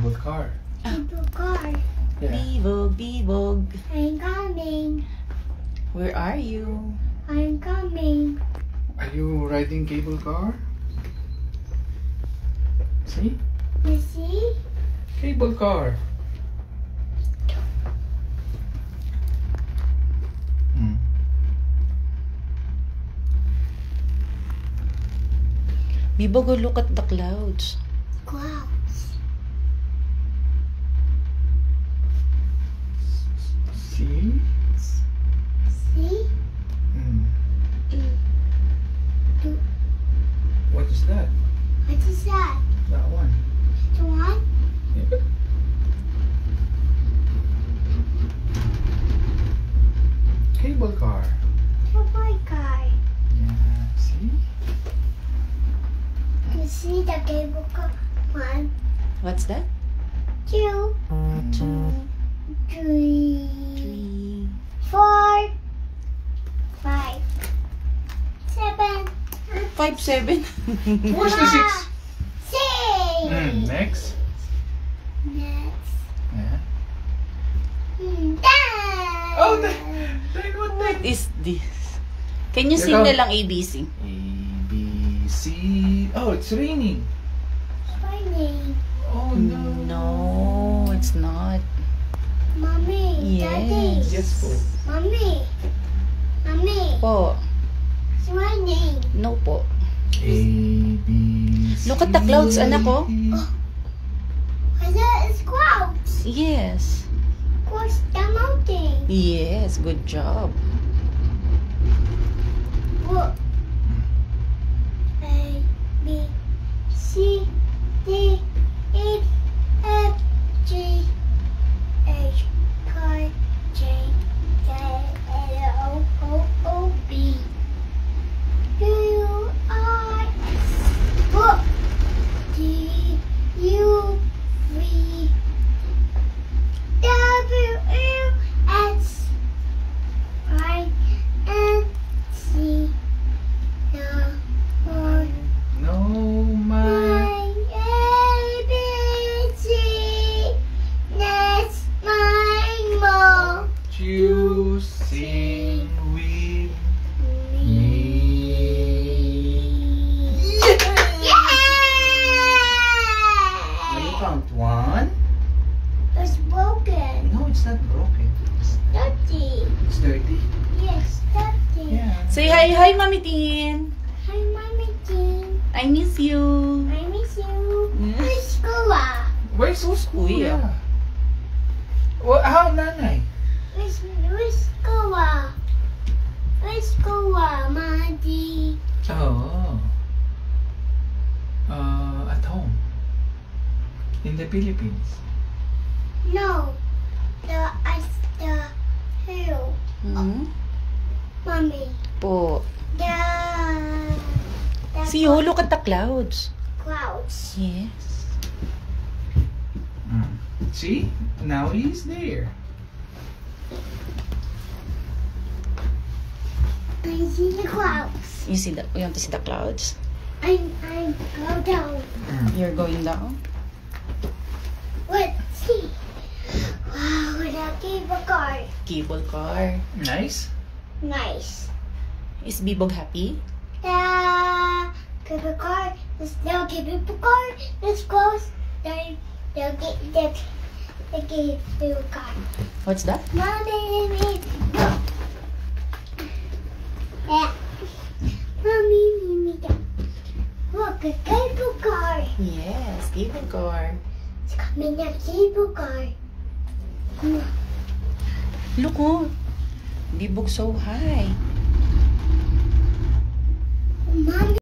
cable car. Cable car. Yeah. Bibog, Bibog. I'm coming. Where are you? I'm coming. Are you riding cable car? See? You see? Cable car. Bibog, oh, look at the clouds. Clouds. See? See? What is that? What is that? That one. The one? Yeah. Cable car. Cable car. Yeah, see? You see the cable car? 1, What's that? 2, 2, 3, 3. 4, 5, 7, 5, 7. Where's the 6? 6. Next. Next. Yeah. Done. Oh, then what What next? is this? Can you Here sing come. na lang ABC? A, B, C. Oh, it's raining. Raining. Oh, no. No, it's not. Mommy. Daddy. Yes. Yes, po. Mommy. Mommy. Po. It's raining. No po. A, B, C. Look at the clouds, anak, oh. That is clouds. Yes. Across the mountain. Yes, good job. Look. A, B, C, D, E, F, G, H, I, J, K, L, O, O, B, Q, R, S, look. D, U, V, W, X, Y, and Z. No, my. A, B, C. That's my mom. You sing with me. Yeah! Can you count 1? It's broken. No, it's not broken. Dirty. It's dirty. Yes, dirty. Yeah. Say hi, Mami Tin. Hi, Mommy Jean. I miss you. I miss you. Mm. Where's school? Where's school? Kuya. Well, how, nanay? Where's school? Where's school, Mommy? Oh. At home. In the Philippines. No. The hill. Hmm? Mommy. Po. The See, oh, look at the clouds. clouds. Yes. See? Now he's there. I see the clouds. You want to see the clouds? I go down. You're going down? Let's see. Wow, the cable car. Cable car. Nice. Nice. Is Bibog happy? The cable car. There's no cable car. Let's close. The cable car. What's that? Mommy, go. Yeah. Mommy, go. Look, a cable car. Yes, cable car. It's coming a cable car. Look, oh. Bibog so high. Mommy.